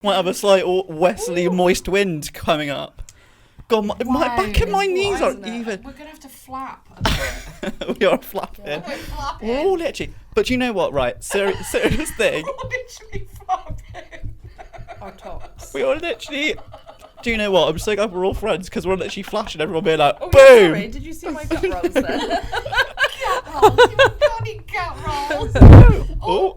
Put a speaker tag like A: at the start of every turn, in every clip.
A: Might have a slight westerly moist wind coming up. God, my back and my knees aren't even.
B: We're gonna have to flap a bit.
A: We are flapping.
B: We're flapping.
A: We're all literally. But you know what, right? Serious thing.
B: We're literally flapping.
C: Our tops.
A: We are literally. Do you know what? I'm so glad we're all friends because we're literally flashing everyone being like, boom!
C: Sorry, did you see my gut rolls there?
B: Gut rolls. You've got any gut rolls?
A: Oh.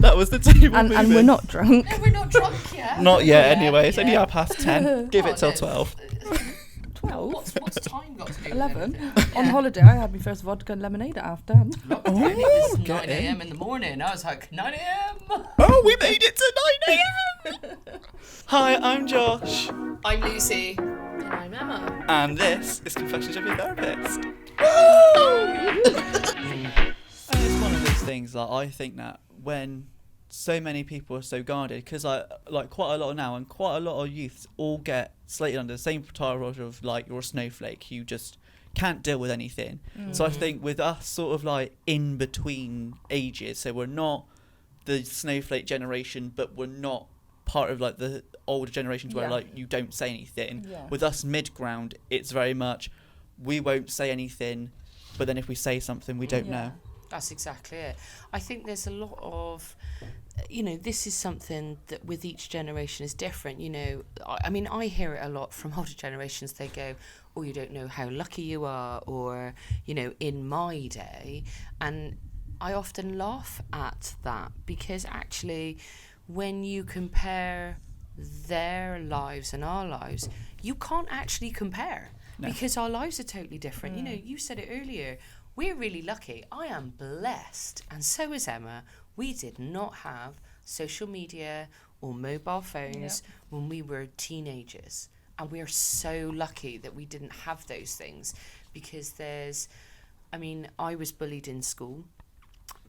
A: That was the table
C: and
A: moving.
C: we're not drunk.
B: No, we're not drunk yet.
A: Not yet, anyway. It's only 10:30. Give
B: Oh,
A: it till
B: no.
A: 12.
C: 12?
B: What's time got to do with
C: 11?
B: anything?
C: On holiday, I had my first vodka and lemonade at half 10.
B: Lockdown, it was
A: get
B: 9 a.m. in the morning. I was like, 9 a.m.
A: Oh, we made it to 9 a.m. Hi, I'm Josh.
B: I'm Lucy.
C: And I'm Emma.
A: And this is Confessions of Your Therapist. Woo! And it's one of those things that I think that when so many people are so guarded, because like quite a lot now, and quite a lot of youths all get slated under the same title of like, you're a snowflake, you just can't deal with anything. So I think with us sort of like in between ages, so we're not the snowflake generation, but we're not part of like the older generations where like you don't say anything. With us mid-ground, it's very much we won't say anything, but then if we say something we don't know.
B: That's exactly it. I think there's a lot of, this is something that with each generation is different. I mean, I hear it a lot from older generations. They go, oh, you don't know how lucky you are, or, in my day. And I often laugh at that because actually when you compare their lives and our lives, you can't actually compare because our lives are totally different. You said it earlier. We're really lucky. I am blessed, and so is Emma. We did not have social media or mobile phones when we were teenagers. And we're so lucky that we didn't have those things because I was bullied in school,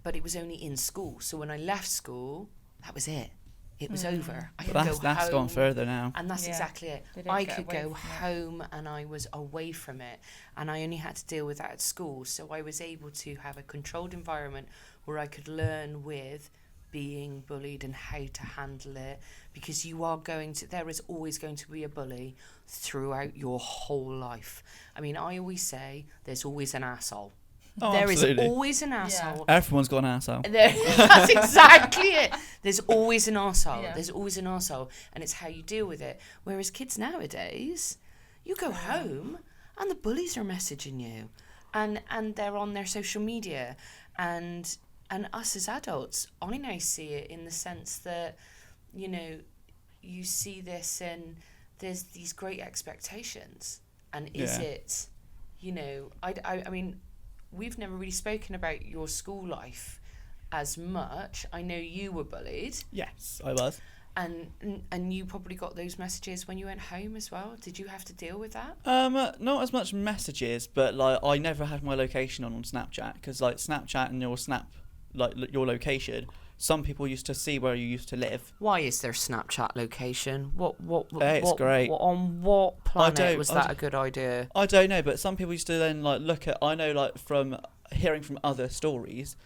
B: but it was only in school. So when I left school, that was it. It was over. I could go home.
A: That's gone further now.
B: And that's exactly it. I could go home and I was away from it. And I only had to deal with that at school. So I was able to have a controlled environment where I could learn with being bullied and how to handle it. Because there is always going to be a bully throughout your whole life. I mean, I always say there's always an arsehole.
A: Oh,
B: there
A: absolutely.
B: is always an arsehole.
A: Everyone's got an arsehole.
B: That's exactly it. There's always an arsehole.
C: Yeah.
B: There's always an arsehole. And it's how you deal with it. Whereas kids nowadays, you go home and the bullies are messaging you. And they're on their social media. And us as adults, I now see it in the sense that, you see this and there's these great expectations. And is it, I mean, we've never really spoken about your school life as much. I know you were bullied.
A: Yes, I was.
B: And you probably got those messages when you went home as well. Did you have to deal with that?
A: Not as much messages, but like I never had my location on Snapchat because like Snapchat and your your location, some people used to see where you used to live.
B: Why is there Snapchat location?
A: It's great.
B: On what planet was that a good idea?
A: I don't know, but some people used to then like look at. I know like from hearing from other stories,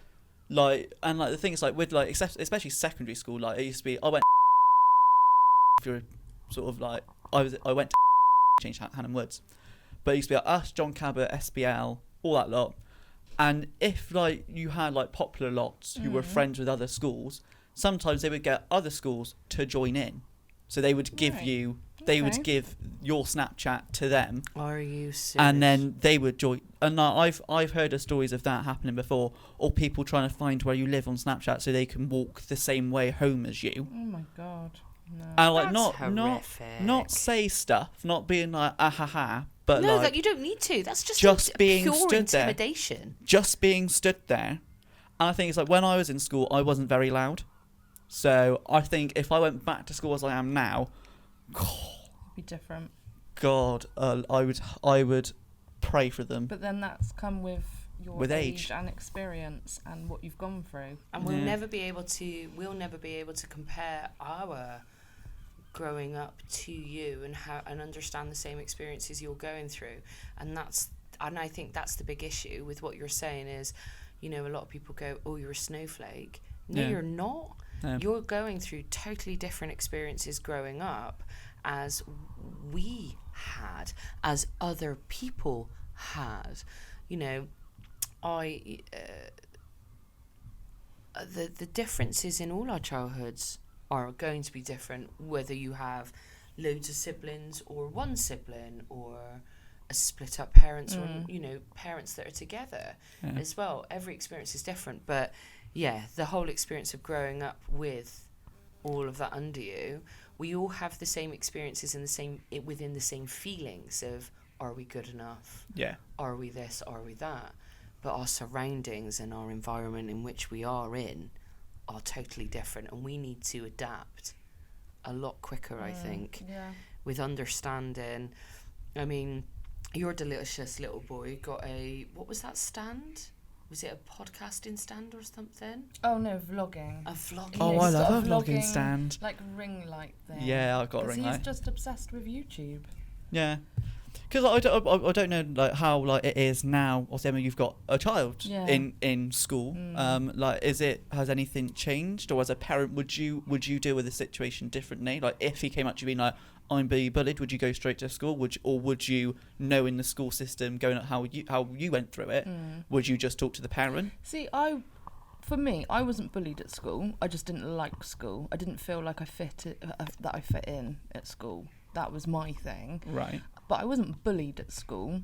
A: like and like the things like with like especially secondary school. Like it used to be I went. If you're sort of like I went to change Hannam Woods, but it used to be like us, John Cabot, SBL, all that lot. And if like you had like popular lots who were friends with other schools, sometimes they would get other schools to join in. So they would give would give your Snapchat to them.
B: Are you serious?
A: And then they would join. And I've heard of stories of that happening before, or people trying to find where you live on Snapchat so they can walk the same way home as you.
C: Oh my God. No.
A: And like
B: That's
A: not say stuff, not being like ah ha ha. But
B: no,
A: like,
B: you don't need to. That's
A: just being
B: pure
A: stood
B: intimidation.
A: there. Just being stood there. And I think it's like when I was in school, I wasn't very loud. So I think if I went back to school as I am now,
C: Be different.
A: God, I would pray for them.
C: But then that's come with your age and experience and what you've gone through.
B: And we'll never be able to compare our growing up to you and understand the same experiences you're going through. And I think that's the big issue with what you're saying is, a lot of people go, oh, you're a snowflake. No, you're not.
A: No.
B: You're going through totally different experiences growing up as we had, as other people had. You know, the differences in all our childhoods are going to be different, whether you have loads of siblings or one sibling, or a split up parents, or, you know, parents that are together as well. Every experience is different, but yeah, the whole experience of growing up with all of that under you, we all have the same experiences and within the same feelings of, are we good enough?
A: Yeah.
B: Are we this? Are we that? But our surroundings and our environment in which we are in are totally different, and we need to adapt a lot quicker, I think, with understanding. I mean, your delicious little boy got what was that stand? Was it a podcasting stand or something?
C: Oh no, vlogging.
B: A vlogging.
A: Oh, I love a vlogging stand.
C: Like ring light thing.
A: Yeah, I've got a ring light.
C: He's just obsessed with YouTube.
A: Yeah. Because I don't know like how like it is now. Obviously, Emma, you've got a child in school. Like, has anything changed, or as a parent, would you deal with the situation differently? Like, if he came up to you being like, "I'm being bullied," would you go straight to school? Would you know in the school system going at how you went through it? Would you just talk to the parent?
C: See, for me, I wasn't bullied at school. I just didn't like school. I didn't feel like I fit in at school. That was my thing.
A: Right.
C: But I wasn't bullied at school.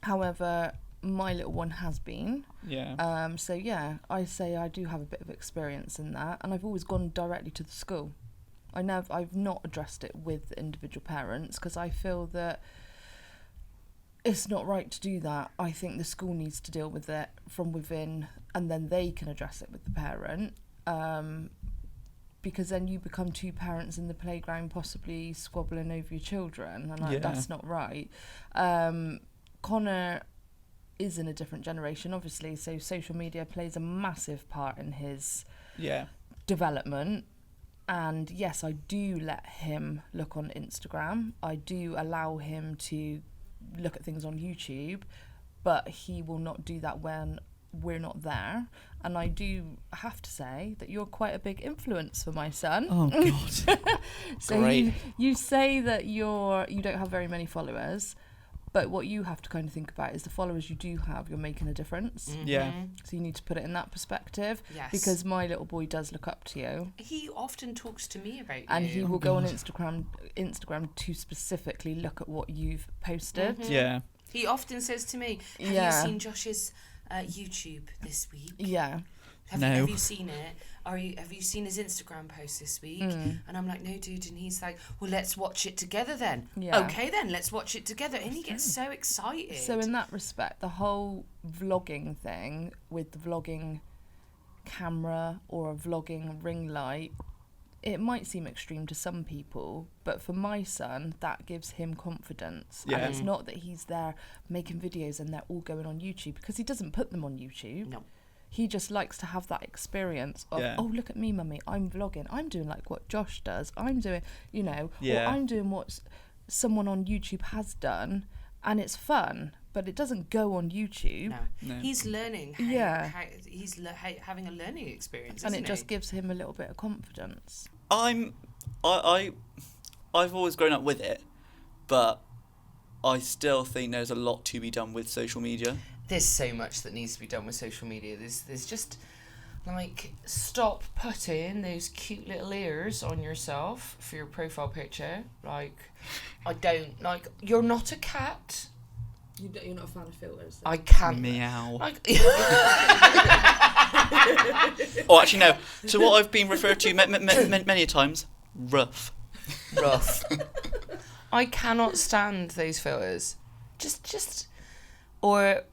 C: However, my little one has been.
A: Yeah.
C: So yeah, I say I do have a bit of experience in that, and I've always gone directly to the school. I've not addressed it with individual parents, because I feel that it's not right to do that. I think the school needs to deal with it from within, and then they can address it with the parent. Because then you become two parents in the playground possibly squabbling over your children, and that's not right. Connor is in a different generation, obviously, so social media plays a massive part in his development. And yes, I do let him look on Instagram. I do allow him to look at things on YouTube, but he will not do that when we're not there. And I do have to say that you're quite a big influence for my son.
A: Oh God.
C: So
A: Great.
C: you say that you don't have very many followers, but what you have to kind of think about is the followers you do have, you're making a difference.
A: Yeah.
C: So you need to put it in that perspective.
B: Yes.
C: Because my little boy does look up to you.
B: He often talks to me about you.
C: And he will go on Instagram to specifically look at what you've posted.
A: Yeah.
B: He often says to me, have you seen Josh's YouTube this week?
C: Yeah.
B: Have you seen it? Have you seen his Instagram post this week? And I'm like, no, dude. And he's like, well, let's watch it together then.
C: Yeah.
B: Okay, then let's watch it together. And he gets so excited.
C: So in that respect, the whole vlogging thing with the vlogging camera or a vlogging ring light, it might seem extreme to some people, but for my son, that gives him confidence.
A: Yeah.
C: And it's not that he's there making videos and they're all going on YouTube, because he doesn't put them on YouTube.
B: No.
C: He just likes to have that experience of, oh, look at me, mummy, I'm vlogging. I'm doing like what Josh does. I'm doing, or I'm doing what someone on YouTube has done, and it's fun, but it doesn't go on YouTube.
B: No. He's learning. He's having a learning experience,
C: and it just gives him a little bit of confidence.
A: I've always grown up with it, but I still think there's a lot to be done with social media.
B: There's so much that needs to be done with social media. There's just, like, stop putting those cute little ears on yourself for your profile picture. Like, you're not a cat.
C: You're not a fan of filters?
B: I can't.
A: Meow.
B: Like,
A: Oh, actually, no. So what I've been referred to many times, rough.
B: I cannot stand those filters. Or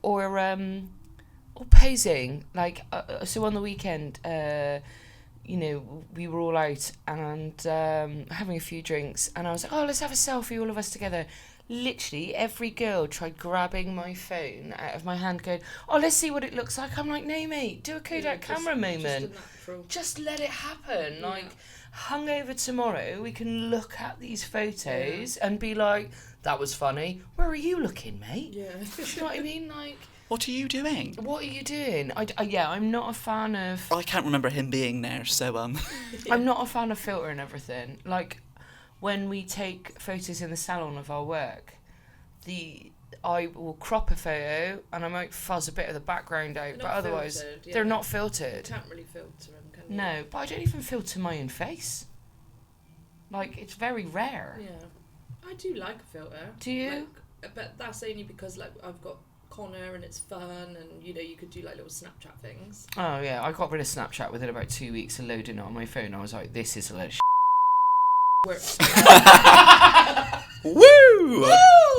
B: posing. Like, so on the weekend, we were all out and having a few drinks, and I was like, oh, let's have a selfie, all of us together. Literally every girl tried grabbing my phone out of my hand, going, oh, let's see what it looks like. I'm like, no, mate, do a Kodak camera moment. Just let it happen. Yeah. Like, hungover tomorrow, we can look at these photos and be like, that was funny. Where are you looking, mate? Yeah. Do you know what I mean? Like,
A: What are you doing?
B: What are you doing? I'm not a fan of...
A: I can't remember him being there, so
B: I'm not a fan of filter and everything. Like, when we take photos in the salon of our work, I will crop a photo and I might fuzz a bit of the background out, but otherwise
C: filtered,
B: they're not filtered.
C: You can't really filter them, can you?
B: No, but I don't even filter my own face. Like, it's very rare.
C: Yeah, I do like a filter.
B: Do you?
C: Like, but that's only because like I've got Connor and it's fun, and you know you could do like little Snapchat things.
B: Oh yeah, I got rid of Snapchat within about 2 weeks of loading it on my phone. I was like, this is a load of
C: Works.
A: Woo!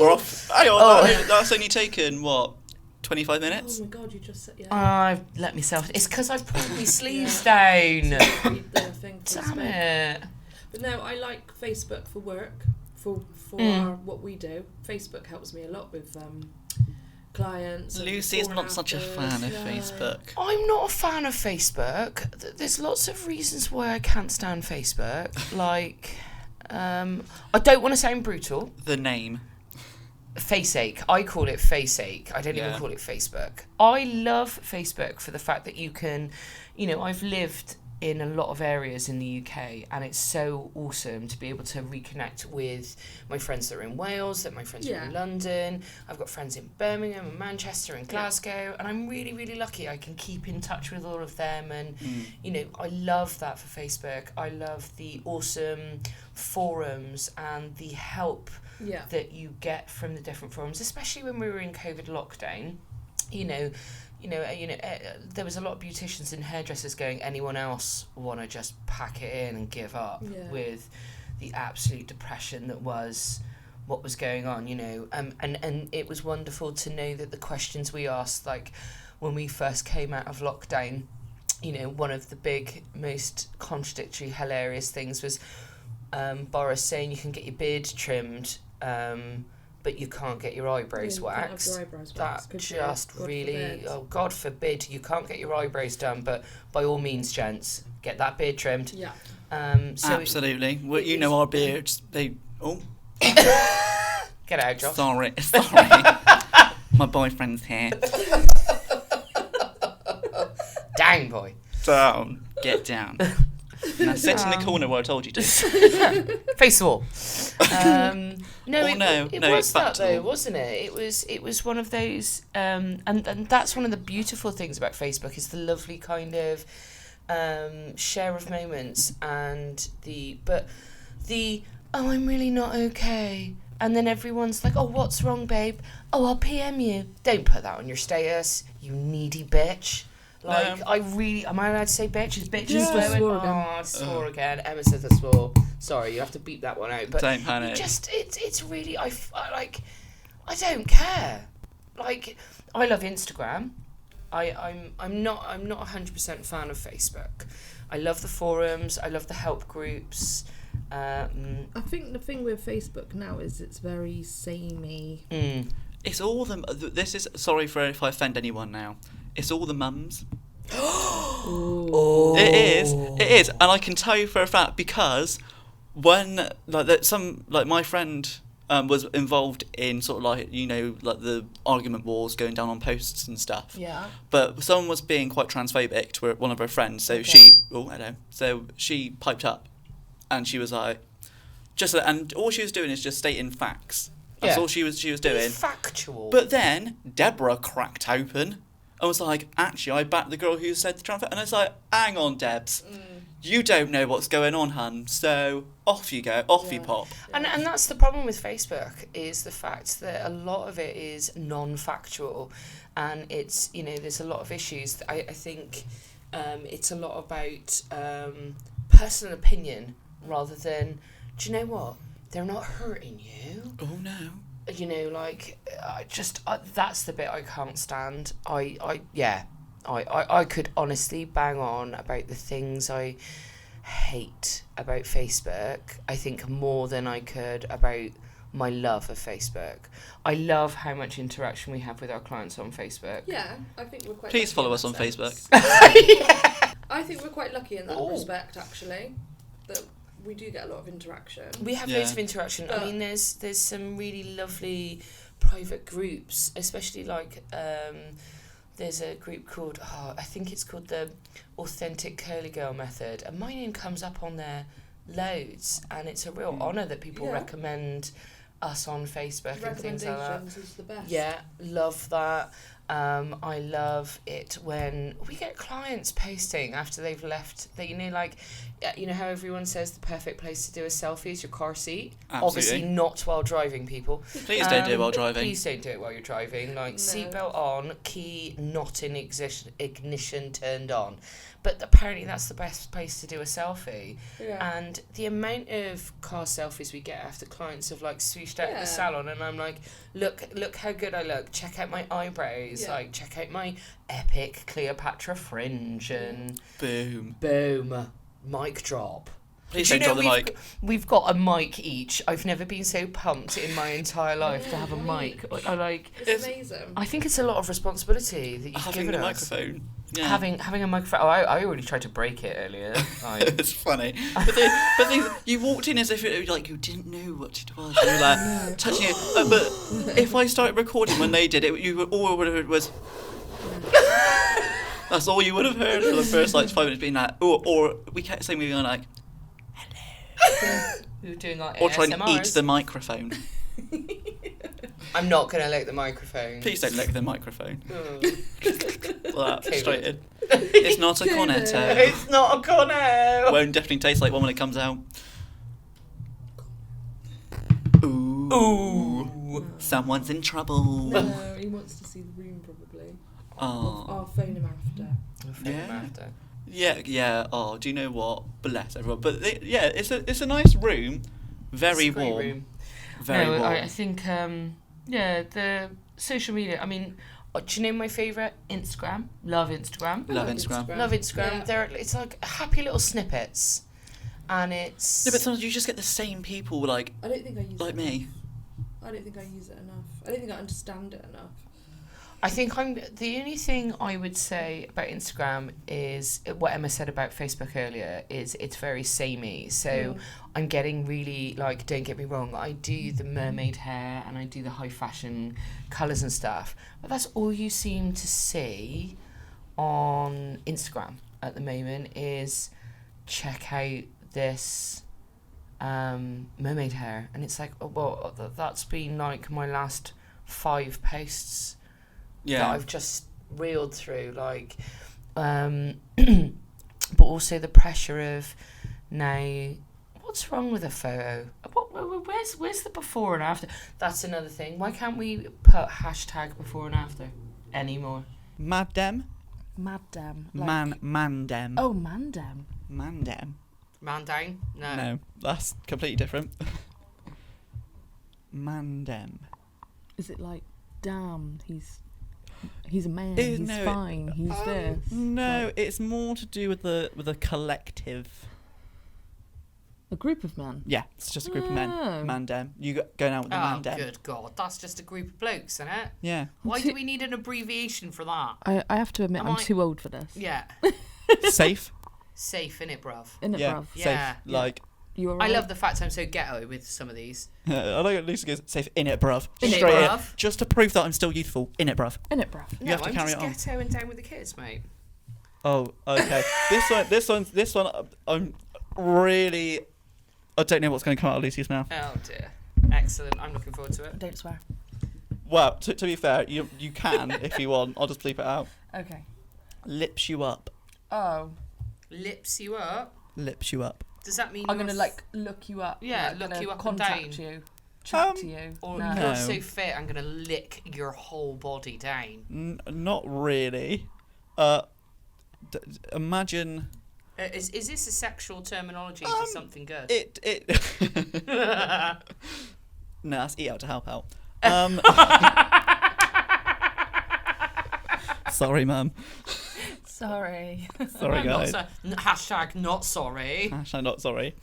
A: We're off. Hang on, that's only taken, what, 25 minutes?
C: Oh my god, you just said, yeah.
B: I've let myself... It's because I've pulled my sleeves down.
C: Read the thing for
B: Damn
C: Facebook.
B: it.
C: But no, I like Facebook for work, for what we do. Facebook helps me a lot with clients.
A: Lucy is not such a fan of
C: Yeah.
A: Facebook.
B: I'm not a fan of Facebook. There's lots of reasons why I can't stand Facebook. Like, I don't want to sound brutal.
A: The name.
B: Face ache. I call it face ache. I don't
A: Yeah.
B: even call it Facebook. I love Facebook for the fact that you can, you know, I've lived in a lot of areas in the UK, and it's so awesome to be able to reconnect with my friends that are in Wales, that my friends are in London. I've got friends in Birmingham and Manchester and Glasgow, and I'm really, really lucky I can keep in touch with all of them. And you know, I love that for Facebook. I love the awesome forums and the help that you get from the different forums, especially when we were in COVID lockdown. There was a lot of beauticians and hairdressers going, anyone else want to just pack it in and give up with the absolute depression that was what was going on, you know. And it was wonderful to know that the questions we asked, like when we first came out of lockdown, you know, one of the big, most contradictory, hilarious things was Boris saying you can get your beard trimmed, but you can't get your eyebrows waxed. That just really, God forbid, you can't get your eyebrows done, but by all means, gents, get that beard trimmed.
C: Yeah.
A: Absolutely. Well, you know our beards, they... Oh.
B: Get out, Josh.
A: Sorry. My boyfriend's here.
B: Down, boy.
A: Down. Get down. Now sit in the corner where I told you to.
B: Face the wall. It was that though,
A: wall.
B: wasn't it? It was one of those, and that's one of the beautiful things about Facebook is the lovely kind of share of moments and oh, I'm really not okay. And then everyone's like, oh, what's wrong, babe? Oh, I'll PM you. Don't put that on your status, you needy bitch. Like, am I allowed to say bitch? Is bitch I swore again. Emma says I swore. Sorry, you have to beep that one out. But
A: don't panic.
B: It's really, I don't care. Like, I love Instagram. I'm not 100% fan of Facebook. I love the forums. I love the help groups.
C: I think the thing with Facebook now is it's very samey.
A: It's all the... This is... Sorry if I offend anyone now. It's all the mums.
B: Oh.
A: It is. And I can tell you for a fact because when... my friend was involved in sort of like, you know, like the argument wars going down on posts and stuff.
C: Yeah.
A: But someone was being quite transphobic to one of her friends. So she piped up. And she was like, and all she was doing is just stating facts. That's all she was doing.
B: It's factual.
A: But then Deborah cracked open and was like, actually, I backed the girl who said the transfer. And it's like, hang on, Debs. You don't know what's going on, hun. So off you go, you pop.
B: And that's the problem with Facebook is the fact that a lot of it is non-factual, and it's, you know, there's a lot of issues. I think it's a lot about personal opinion rather than, do you know what? They're not hurting you.
A: Oh no.
B: You know, like, that's the bit I can't stand. I could honestly bang on about the things I hate about Facebook, I think, more than I could about my love of Facebook. I love how much interaction we have with our clients on Facebook.
C: Yeah, I think we're quite
A: Please
C: lucky
A: follow
C: in
A: us
C: that
A: on
C: sense.
A: Facebook.
C: I think we're quite lucky in that respect, actually, that we do get a lot of interaction.
B: We have loads of interaction. I
C: But
B: mean, there's some really lovely private groups, especially like there's a group called, I think it's called the Authentic Curly Girl Method, and my name comes up on there loads, and it's a real honour that people recommend us on Facebook and things like that.
C: Is the best.
B: Yeah, love that. I love it when we get clients posting after they've left. That, you know, like, you know how everyone says the perfect place to do a selfie is your car seat.
A: Absolutely.
B: Obviously not while driving, people.
A: Please don't do it while driving.
B: Please don't do it while you're driving. Like, seatbelt on, key not in ignition turned on. But apparently that's the best place to do a selfie.
C: Yeah.
B: And the amount of car selfies we get after clients have like swooshed out the salon, and I'm like, look how good I look. Check out my eyebrows. Like, check out my epic Cleopatra fringe, and
A: boom,
B: mic drop.
A: Please don't drop the mic.
B: We've got a mic each. I've never been so pumped in my entire life to have a mic.
C: It's amazing.
B: I think it's a lot of responsibility that you've given us.
A: Microphone. Yeah.
B: Having a microphone. Oh, I already tried to break it earlier.
A: It's funny. But you walked in as if it, like, you didn't know what it was. You were like touching it. But if I started recording when they did it, all would have heard was. That's all you would have heard for the first like 5 minutes, being like, or we kept saying we were like, hello.
B: We were doing like
A: or trying to eat
B: ASMRs.
A: the microphone.
B: I'm not gonna lick the microphone.
A: Please don't lick the microphone.
B: Oh.
A: Straight in. It's not a cornetto.
B: It's not a cornetto.
A: Won't definitely taste like one when it comes out. Ooh.
B: Ooh.
A: Someone's in trouble.
C: No, he wants to see the room probably.
A: Oh.
C: I'll phone him after.
A: Yeah. Oh, do you know what? Bless everyone. But it's a nice room. Very
B: It's a great
A: warm.
B: room.
A: Very warm.
B: I think the social media. I mean, do you know my favourite? Instagram. Love Instagram.
A: Love Instagram.
B: Love Instagram.
C: Yeah.
B: It's like happy little snippets, and it's.
A: No, but sometimes you just get the same people like
C: I don't think I use
A: like
C: it
A: me.
C: I don't think I use it enough. I don't think I understand it enough.
B: I think the only thing I would say about Instagram is what Emma said about Facebook earlier, is it's very samey. So I'm getting really, like, don't get me wrong, I do the mermaid hair and I do the high fashion colours and stuff, but that's all you seem to see on Instagram at the moment is check out this mermaid hair, and it's like, oh, well, that's been like my last 5 posts that I've just reeled through, like, but also the pressure of now, what's wrong with a photo? Where's the before and after? That's another thing. Why can't we put hashtag before and after anymore?
A: Maddem?
C: Maddem.
A: Mandem.
C: Oh, Mandem.
A: Mandem.
B: Mandang?
A: No, that's completely different. Mandem.
C: Is it like, damn, he's a man,
A: He's
C: fine, he's this?
A: No,
C: Like,
A: it's more to do with the collective.
C: a group of men.
A: Yeah, it's just a group of men.
C: Oh.
A: Mandem. You going out with the
B: Oh,
A: mandem.
B: good God. That's just a group of blokes, isn't it?
A: Yeah.
B: Why do we need an abbreviation for that?
C: I have to admit, I'm too old for this.
B: Yeah.
A: Safe.
B: Safe, innit, bruv?
C: Innit,
A: Yeah.
C: bruv?
A: Safe.
B: Yeah.
A: Like.
C: You
B: I
C: alright?
B: love the fact I'm so ghetto with some of these.
A: I like at least it goes safe in it, bruv.
B: In it,
A: Straight
B: bruv.
A: in. Just to prove that I'm still youthful. In it, bruv.
C: Innit, bruv?
A: You have to
B: I'm
A: carry
B: just
A: it on.
B: ghetto and down with the kids, mate.
A: Oh, okay. This one. I'm really. I don't know what's going to come out of Lucy's mouth.
B: Oh dear. Excellent. I'm looking forward to it.
C: Don't swear.
A: Well, to be fair, you can if you want. I'll just bleep it out.
C: Okay.
A: Lips you up.
C: Oh.
B: Lips you up.
A: Lips you up.
B: Does that mean
C: I'm
B: you're
C: going to, like, look you up.
B: Yeah,
C: like,
B: look
C: gonna
B: you up and
C: contact
B: down.
C: you. Chat to you.
B: Or
C: No.
B: you're
A: No.
B: so fit, I'm going to lick your whole body down.
A: Not really. Imagine
B: Is this a sexual terminology for something good?
A: it. No, that's eat out to help out. Sorry, mum.
C: Sorry.
A: Sorry,
B: I'm not
A: guys.
B: hashtag not sorry.
A: Hashtag not sorry.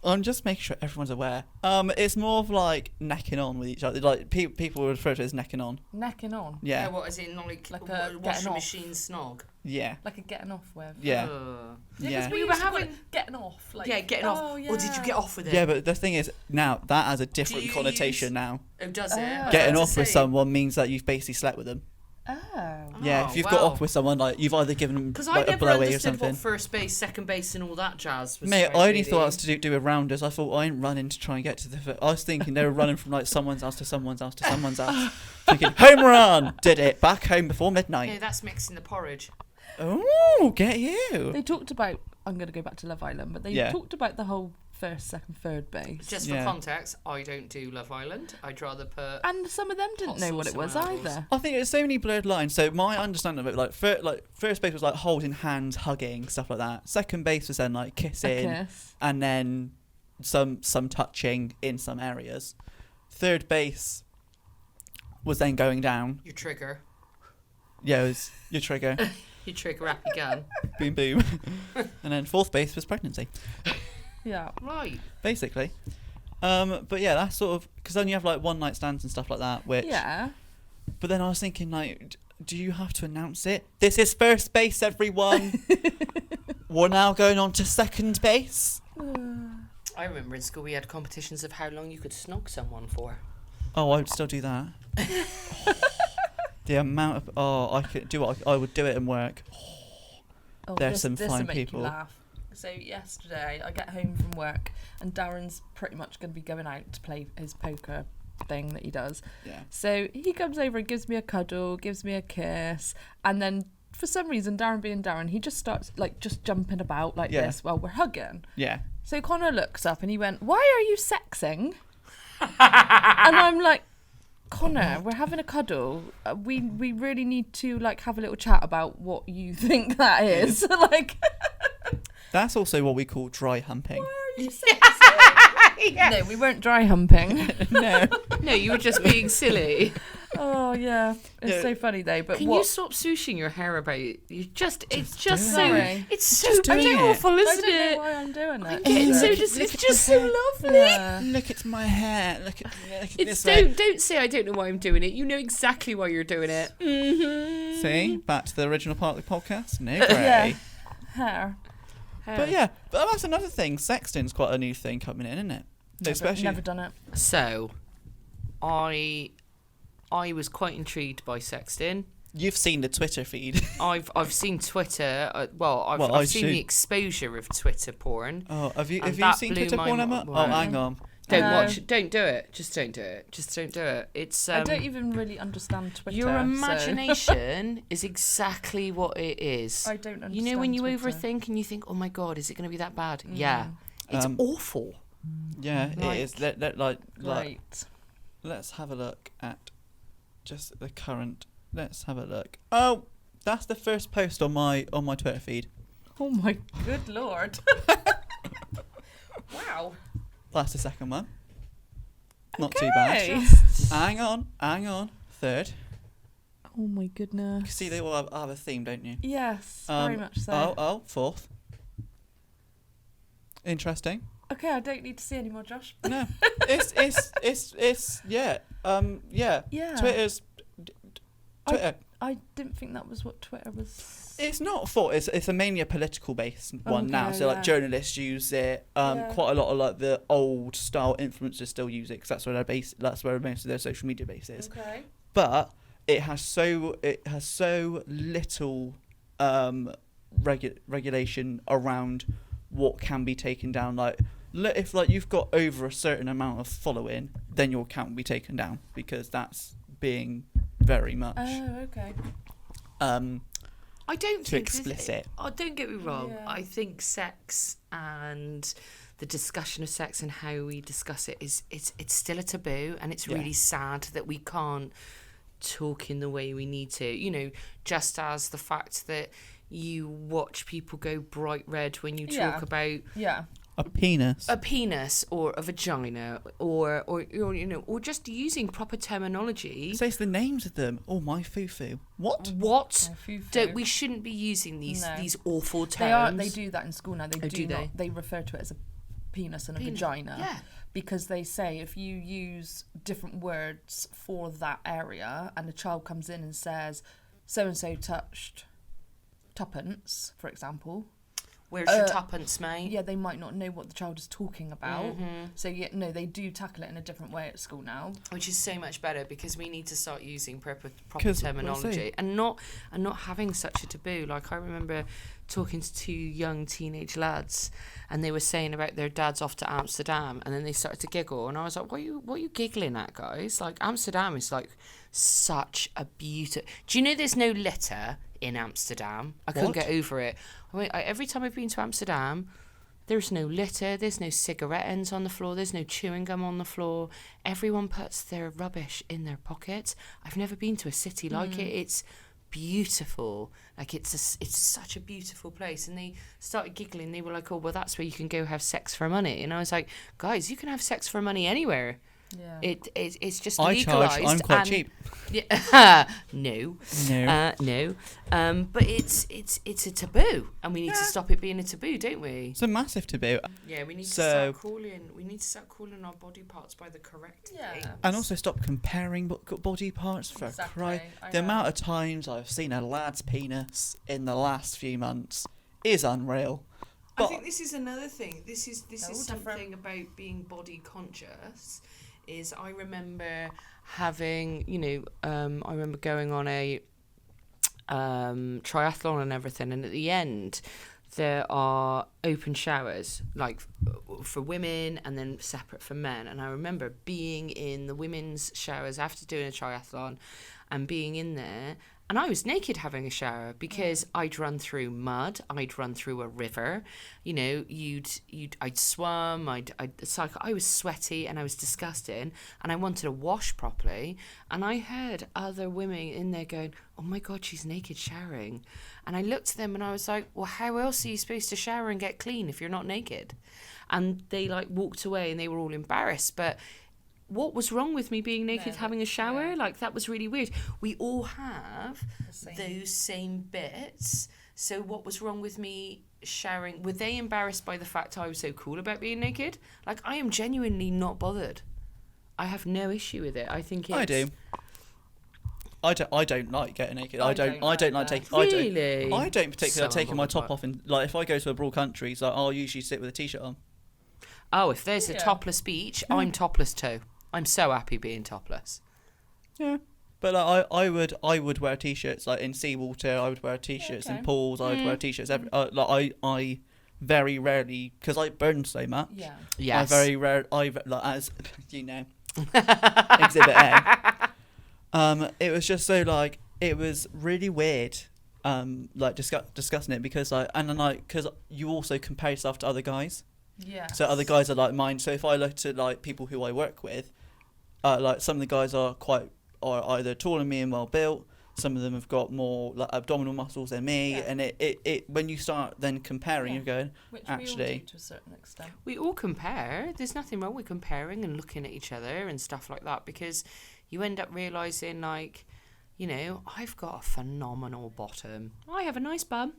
A: I'm just making sure everyone's aware. It's more of like necking on with each other. Like people refer to it as necking on.
C: Necking on.
A: Yeah.
B: What is it? Like
C: a
B: a washing
C: getting off.
B: machine snog.
A: Yeah.
C: Like a getting off with.
A: Yeah.
C: Yeah. 'Cause we were having getting off. Like,
B: getting off.
C: yeah.
B: Or did you get off with it?
A: Yeah, but the thing is, now that has a
B: Do
A: different
B: you
A: connotation
B: use-
A: now.
B: Oh, does it?
A: Getting off with someone means that you've basically slept with them.
C: Oh.
A: Yeah, if you've got off with someone, like you've either given them
B: Because
A: like
B: I
A: a
B: never
A: blowy or
B: understood
A: something.
B: what first base, second base, and all that jazz was.
A: Mate,
B: like,
A: I only
B: really.
A: thought it was to do with rounders. I thought I ain't running to try and get to the. I was thinking they were running from like someone's house to someone's house to someone's house. Thinking home run, did it back home before midnight.
B: No, that's mixing the porridge.
A: Oh, get you.
C: They talked about. I'm going to go back to Love Island, but they talked about the whole first, second, third base.
B: Just for context, I don't do Love Island. I'd rather put.
C: And some of them didn't know what it was either.
A: I think there's so many blurred lines. So my understanding of it, like first base was like holding hands, hugging, stuff like that. Second base was then like kissing, and then some touching in some areas. Third base was then going down.
B: Your trigger.
A: Yeah, it was your trigger.
B: Your trigger happy gun.
A: Boom, boom. And then fourth base was pregnancy.
C: Yeah.
B: Right.
A: Basically. But yeah, that's sort of because then you have like one night stands and stuff like that. Which.
C: Yeah.
A: But then I was thinking, like, do you have to announce it? This is first base, everyone. We're now going on to second base.
B: I remember in school we had competitions of how long you could snog someone for.
A: Oh, I would still do that. The amount of I could do it. I would do it in work. There's some fine people.
C: Laugh. So yesterday I get home from work and Darren's pretty much going to be going out to play his poker thing that he does.
A: Yeah.
C: So he comes over and gives me a cuddle, gives me a kiss, and then for some reason, Darren being Darren, he just starts like just jumping about like this while we're hugging.
A: Yeah.
C: So Connor looks up and he went, "Why are you sexing?" And I'm like, "Connor, we're having a cuddle. We really need to like have a little chat about what you think that is." Like,
A: that's also what we call dry humping.
C: why are you sexing? No, we weren't dry humping.
A: No.
B: No, you were just being silly.
C: Oh yeah, it's so funny though. But
B: Can you stop swooshing your hair about? You just it's just so
C: Sorry.
B: it's so
A: Just doing it.
B: powerful,
C: I
B: isn't
C: don't know
B: it?
C: why I'm doing it.
B: Getting
C: So-
B: so just it's just so lovely.
C: Yeah.
A: Look at my hair. Look at
B: It's
A: this way.
B: don't say I don't know why I'm doing it. You know exactly why you're doing it. Mm-hmm.
A: See, back to the original part of the podcast. No
C: Yeah.
A: way.
C: Hair.
A: But yeah, but that's another thing. Sexting's quite a new thing coming in, isn't it?
C: Never done it.
B: So, I was quite intrigued by sexting.
A: You've seen the Twitter feed.
B: I've seen Twitter. I've
A: I've
B: seen
A: seen-
B: the exposure of Twitter porn.
A: Oh, have you
B: And
A: seen
B: that
A: Twitter
B: blew my
A: porn, Emma?
B: mind.
A: Oh, hang on.
B: Don't
C: No.
B: watch. Don't do it. Just don't do it. Just don't do it. It's.
C: I don't even really understand Twitter.
B: Your
C: so-
B: imagination is exactly what it is.
C: I don't understand.
B: You know when you
C: Twitter.
B: overthink and you think, "Oh my God, is it going to be that bad?" Yeah, it's awful.
A: Yeah,
B: Like-
A: it is.
C: Right.
A: Let's have a look at just the current. Let's have a look. Oh, that's the first post on my Twitter feed.
C: Oh my good lord. Wow.
A: That's the second one. Not too bad.
C: Okay.
A: Hang on. Third.
C: Oh my goodness.
A: You see, they all have a theme, don't you?
C: Yes, very much so.
A: Fourth. Interesting.
C: Okay, I don't need to see any more, Josh.
A: No, it's yeah.
C: Yeah.
A: Twitter's Twitter.
C: I didn't think that was what Twitter was.
A: It's not for. It's a mainly a political based one now.
C: Okay,
A: So like
C: yeah.
A: journalists use it.
C: Yeah.
A: Quite a lot of like the old style influencers still use it because that's where their base. That's where most of their social media base is.
C: Okay.
A: But it has so little regulation around what can be taken down. Like if like you've got over a certain amount of following, then your account will be taken down because that's being very much
C: Oh, okay.
B: I don't
A: too
B: think
A: explicit.
B: Oh, don't get me wrong.
C: Yeah.
B: I think sex and the discussion of sex and how we discuss it is it's still a taboo, and it's really sad that we can't talk in the way we need to. You know, just as the fact that you watch people go bright red when you talk about
C: Yeah.
A: A penis.
B: a penis or a vagina or you know, or just using proper terminology.
A: Says the names of them. Oh, my foo-foo. What?
B: What?
C: Oh, foo-foo.
B: Don't we shouldn't be using these
C: No.
B: these awful terms.
C: They do that in school now. They
B: Oh, do
C: not.
B: they?
C: They refer to it as a penis and a vagina.
B: Yeah.
C: Because they say if you use different words for that area and a child comes in and says, so-and-so touched tuppence, for example.
B: Where's your tuppence, mate?
C: Yeah, they might not know what the child is talking about. So, yeah, no, they do tackle it in a different way at school now.
B: Which is so much better, because we need to start using proper
A: 'Cause,
B: terminology and not having such a taboo. Like, I remember talking to 2 young teenage lads, and they were saying about their dads off to Amsterdam, and then they started to giggle, and I was like, what are you giggling at, guys? Like, Amsterdam is like such a beautiful... Do you know there's no litter in Amsterdam? I couldn't get over it. Every time I've been to Amsterdam, there's no litter, there's no cigarette ends on the floor, there's no chewing gum on the floor. Everyone puts their rubbish in their pockets. I've never been to a city like it. It's beautiful. Like, it's such a beautiful place. And they started giggling. They were like, oh, well, that's where you can go have sex for money. And I was like, guys, you can have sex for money anywhere.
C: Yeah.
B: It's just
A: I
B: legalised.
A: charge. I'm quite cheap.
B: Yeah. No.
A: No.
B: But it's a taboo, and we need to stop it being a taboo, don't we?
A: It's a massive taboo.
B: Yeah, we need to start calling. We need to start calling our body parts by the correct names.
A: And also stop comparing body parts. For Christ, the amount of times I've seen a lad's penis in the last few months is unreal.
B: I think this is another thing. This is something
C: different.
B: about being body conscious. Is I remember having, I remember going on a triathlon and everything, and at the end there are open showers, like for women and then separate for men. And I remember being in the women's showers after doing a triathlon and being in there, and I was naked having a shower because I'd run through mud, I'd run through a river, I'd swum, it's like I was sweaty and I was disgusting, and I wanted to wash properly. And I heard other women in there going, oh my God, she's naked showering. And I looked at them and I was like, well, how else are you supposed to shower and get clean if you're not naked? And they like walked away and they were all embarrassed. But what was wrong with me being naked having a shower? Like, that was really weird. We all have those same bits. So what was wrong with me showering? Were they embarrassed by the fact I was so cool about being naked? Like, I am genuinely not bothered. I have no issue with it. I think it's...
A: I do. I don't like getting naked. I don't like taking.
B: Really?
A: I don't particularly like taking my top off. And like, if I go to abroad countries, like, I'll usually sit with a t-shirt on.
B: Oh, if there's a topless beach, I'm topless too. I'm so happy being topless.
A: Yeah, but like, I would wear t-shirts like in seawater. I would wear t-shirts in pools. I would wear t-shirts every. I very rarely, because I burn so much.
C: Yeah.
B: Yes.
A: I very rare. As you know, Exhibit A. It was just so like, it was really weird. Like discussing it because because you also compare yourself to other guys.
C: Yeah.
A: So other guys are like mine. So if I look to like people who I work with, like some of the guys are either taller than me and well built. Some of them have got more like abdominal muscles than me, and it when you start then comparing, you're going,
C: which
A: actually,
C: we all do to a certain extent.
B: We all compare. There's nothing wrong with comparing and looking at each other and stuff like that, because you end up realising, like, I've got a phenomenal bottom. I have a nice bum.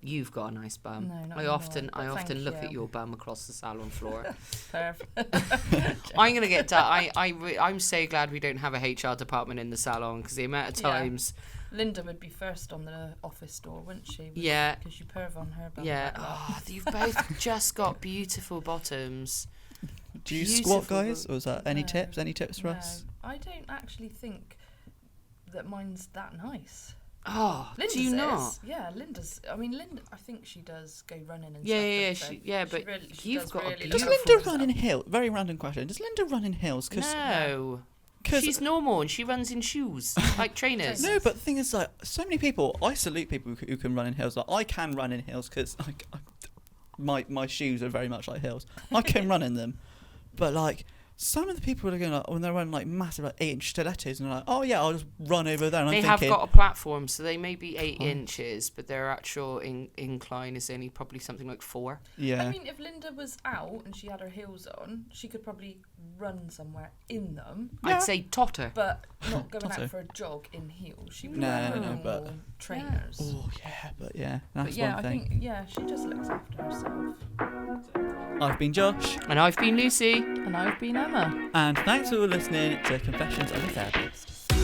B: You've got a nice bum.
C: No, not
B: I
C: anymore,
B: often
C: but
B: look
C: thank
B: at
C: you.
B: your bum across the salon floor.
C: Perfect.
B: I'm gonna get done. I'm so glad we don't have a HR department in the salon, because the amount of times.
C: Linda would be first on the office door, wouldn't she?
B: Yeah.
C: Because you perv on her bum.
B: Yeah.
C: quite a lot.
B: Oh, you've both just got beautiful bottoms.
A: do you
B: Beautiful
A: squat, guys, or is that any
C: No.
A: tips? Any tips for
C: No,
A: us?
C: I don't actually think that mine's that nice.
B: Oh,
C: Linda's
B: do you
C: is.
B: not?
C: Yeah, Linda's. I mean, Linda. I think she does go running and
B: Yeah,
C: stuff.
B: yeah,
C: don't they?
B: but
C: she
B: you've
C: does
B: got a
C: really
A: Does
C: look
B: beautiful
C: out for
A: Linda run
C: herself.
A: in hills? Very random question. Does Linda run in hills?
B: No.
A: 'cause-
B: She's normal and she runs in shoes, like trainers.
A: No, but the thing is, like, so many people. I salute people who can run in hills. Like, I can run in hills because my shoes are very much like hills. I can run in them, but like some of the people are going like when they're running like massive like 8-inch stilettos and they're like, oh yeah, I'll just run over there. And
B: They
A: I'm
B: have
A: thinking,
B: got a platform, so they may be 8 inches, but their actual incline is only probably something like 4.
A: yeah.
C: I mean, if Linda was out and she had her heels on, she could probably run somewhere in them.
A: Yeah.
B: I'd say totter.
C: But not going
A: Totter.
C: out for a jog in heels. She would
A: No,
C: wear
A: no,
C: normal
A: but-
C: trainers.
A: Oh yeah, but yeah, that's
C: But yeah,
A: one
C: I
A: thing.
C: think she just looks after herself.
A: I've been Josh,
B: And I've been Lucy.
C: And I've been Emma.
A: and thanks for listening to Confessions of a Therapist.